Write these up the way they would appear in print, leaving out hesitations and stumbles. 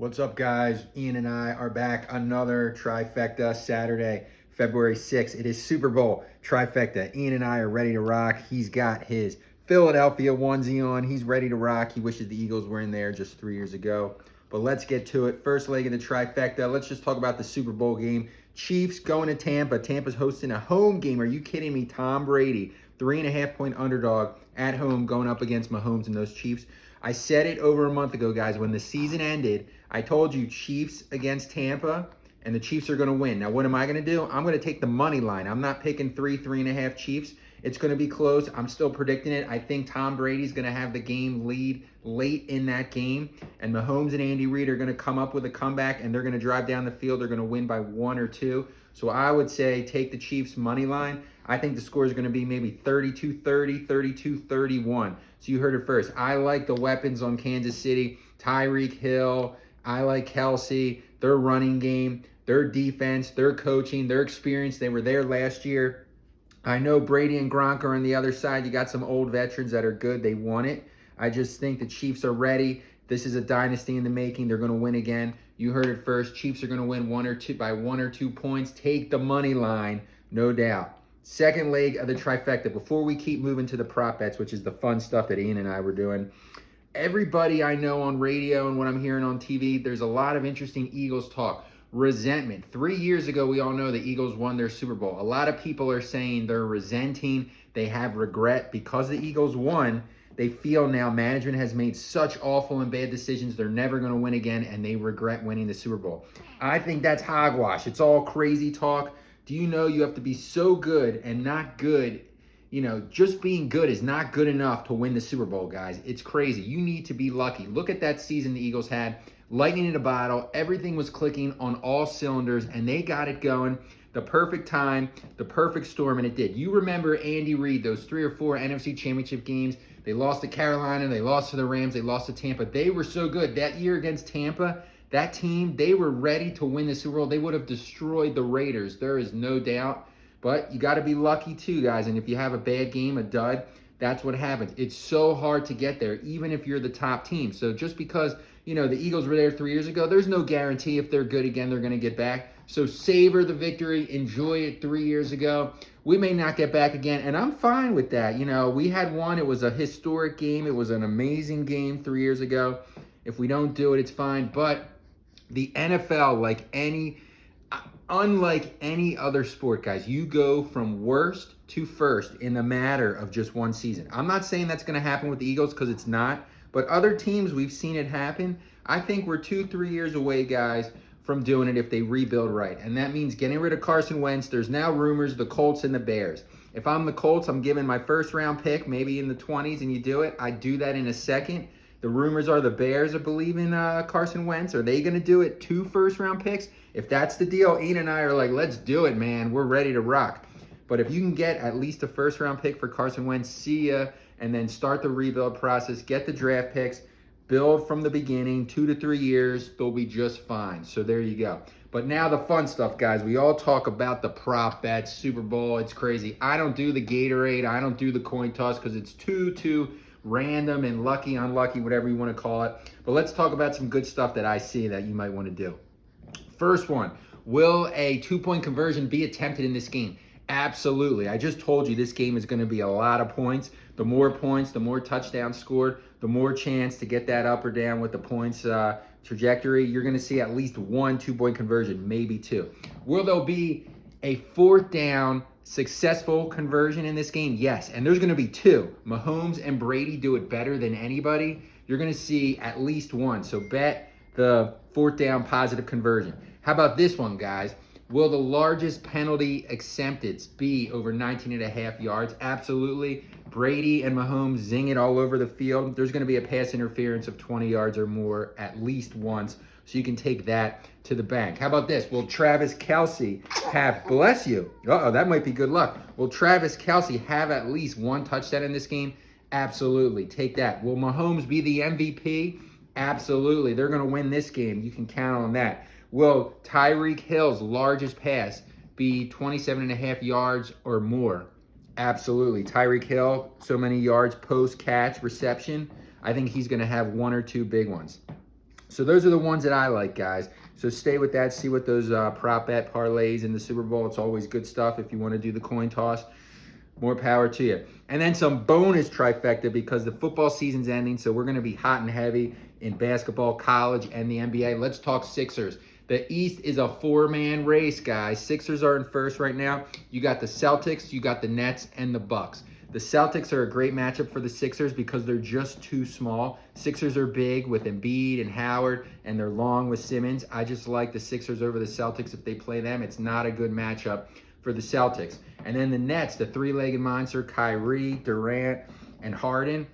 What's up, guys? Ian and I are back. Another Trifecta Saturday, February 6th. It is Super Bowl Trifecta. Ian and I are ready to rock. He's got his Philadelphia onesie on. He's ready to rock. He wishes the Eagles were in there just 3 years ago. But let's get to it. First leg of the Trifecta. Let's just talk about the Super Bowl game. Chiefs going to Tampa. Tampa's hosting a home game. Are you kidding me? Tom Brady, 3.5-point underdog at home going up against Mahomes and those Chiefs. I said it over a month ago, guys. When the season ended, I told you Chiefs against Tampa, and the Chiefs are going to win. Now, what am I going to do? I'm going to take the money line. I'm not picking 3.5 Chiefs. It's going to be close. I'm still predicting it. I think Tom Brady's going to have the game lead late in that game, and Mahomes and Andy Reid are going to come up with a comeback, and they're going to drive down the field. They're going to win by 1 or 2. So I would say take the Chiefs money line. I think the score is going to be maybe 32-30, 32-31. So you heard it first. I like the weapons on Kansas City. Tyreek Hill. I like Kelsey. Their running game, their defense, their coaching, their experience. They were there last year. I know Brady and Gronk are on the other side. You got some old veterans that are good. They won it. I just think the Chiefs are ready. This is a dynasty in the making. They're going to win again. You heard it first. Chiefs are going to win by 1 or 2 points. Take the money line, no doubt. Second leg of the trifecta. Before we keep moving to the prop bets, which is the fun stuff that Ian and I were doing, everybody I know on radio and what I'm hearing on TV, there's a lot of interesting Eagles talk. Resentment. 3 years ago, we all know the Eagles won their Super Bowl. A lot of people are saying they're resenting. They have regret because the Eagles won. They feel now management has made such awful and bad decisions. They're never going to win again, and they regret winning the Super Bowl. I think that's hogwash. It's all crazy talk. Do you know you have to be so good and not good? You know, just being good is not good enough to win the Super Bowl, guys. It's crazy. You need to be lucky. Look at that season the Eagles had. Lightning in a bottle. Everything was clicking on all cylinders, and they got it going. The perfect time, the perfect storm, and it did. You remember Andy Reid, those 3 or 4 NFC Championship games. They lost to Carolina. They lost to the Rams. They lost to Tampa. They were so good. That year against Tampa, that team, they were ready to win the Super Bowl. They would have destroyed the Raiders. There is no doubt. But you got to be lucky too, guys. And if you have a bad game, a dud, that's what happens. It's so hard to get there, even if you're the top team. So just because, you know, the Eagles were there 3 years ago, there's no guarantee if they're good again, they're going to get back. So savor the victory. Enjoy it 3 years ago. We may not get back again, and I'm fine with that. You know, we had one. It was a historic game. It was an amazing game 3 years ago. If we don't do it, it's fine. But the NFL, unlike any other sport, guys, you go from worst to first in the matter of just one season. I'm not saying that's going to happen with the Eagles because it's not, but other teams, we've seen it happen. I think we're 2-3 years away, guys, from doing it if they rebuild right. And that means getting rid of Carson Wentz. There's now rumors, the Colts and the Bears. If I'm the Colts, I'm giving my first round pick, maybe in the 20s, and you do it. I do that in a second. The rumors are the Bears are believing Carson Wentz. Are they going to do it? 2 first-round picks? If that's the deal, Ian and I are like, let's do it, man. We're ready to rock. But if you can get at least a first-round pick for Carson Wentz, see ya, and then start the rebuild process, get the draft picks, build from the beginning, 2 to 3 years, they'll be just fine. So there you go. But now the fun stuff, guys. We all talk about the prop bets, Super Bowl. It's crazy. I don't do the Gatorade. I don't do the coin toss because it's too random and lucky, unlucky, whatever you want to call it. But let's talk about some good stuff that I see that you might want to do. First one, will a 2-point conversion be attempted in this game? Absolutely. I just told you this game is going to be a lot of points. The more touchdowns scored, the more chance to get that up or down with the points trajectory. You're going to see at least 1 2-point conversion, maybe 2. Will there be a 4th down successful conversion in this game? Yes, and there's going to be 2. Mahomes and Brady do it better than anybody. You're going to see at least 1. So bet the 4th down positive conversion. How about this one, guys? Will the largest penalty accepted be over 19.5 yards? Absolutely. Brady and Mahomes zing it all over the field. There's going to be a pass interference of 20 yards or more at least once. So you can take that to the bank. How about this? Will Travis Kelce have, bless you, that might be good luck. Will Travis Kelce have at least 1 touchdown in this game? Absolutely. Take that. Will Mahomes be the MVP? Absolutely. They're going to win this game. You can count on that. Will Tyreek Hill's largest pass be 27.5 yards or more? Absolutely. Tyreek Hill, so many yards post-catch reception. I think he's going to have 1 or 2 big ones. So those are the ones that I like, guys. So stay with that. See what those prop bet parlays in the Super Bowl. It's always good stuff if you want to do the coin toss. More power to you. And then some bonus trifecta because the football season's ending, so we're going to be hot and heavy in basketball, college, and the NBA. Let's talk Sixers. The East is a four-man race, guys. Sixers are in first right now. You got the Celtics, you got the Nets, and the Bucks. The Celtics are a great matchup for the Sixers because they're just too small. Sixers are big with Embiid and Howard, and they're long with Simmons. I just like the Sixers over the Celtics if they play them. It's not a good matchup for the Celtics. And then the Nets, the three-legged monster, Kyrie, Durant, and Harden.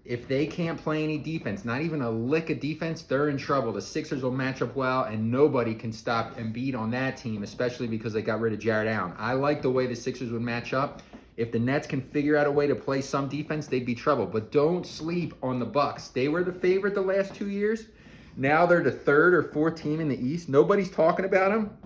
If they can't play any defense, not even a lick of defense, they're in trouble. The Sixers will match up well, and nobody can stop Embiid on that team, especially because they got rid of Jared Allen. I like the way the Sixers would match up. If the Nets can figure out a way to play some defense, they'd be trouble. But don't sleep on the Bucks. They were the favorite the last 2 years. Now they're the third or fourth team in the East. Nobody's talking about them.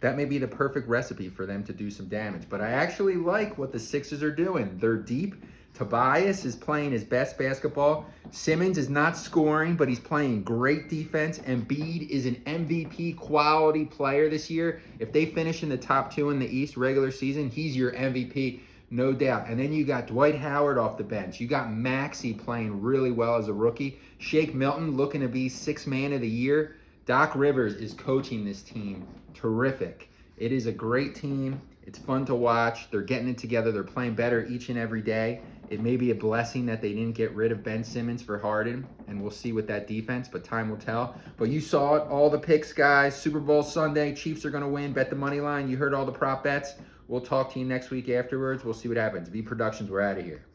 That may be the perfect recipe for them to do some damage. But I actually like what the Sixers are doing. They're deep. Tobias is playing his best basketball. Simmons is not scoring, but he's playing great defense. Embiid is an MVP quality player this year. If they finish in the top two in the East regular season, he's your MVP, no doubt. And then you got Dwight Howard off the bench. You got Maxey playing really well as a rookie. Shake Milton looking to be sixth man of the year. Doc Rivers is coaching this team terrific. It is a great team. It's fun to watch. They're getting it together. They're playing better each and every day. It may be a blessing that they didn't get rid of Ben Simmons for Harden, and we'll see with that defense, but time will tell. But you saw it, all the picks, guys. Super Bowl Sunday, Chiefs are going to win. Bet the money line. You heard all the prop bets. We'll talk to you next week afterwards. We'll see what happens. V Productions, we're out of here.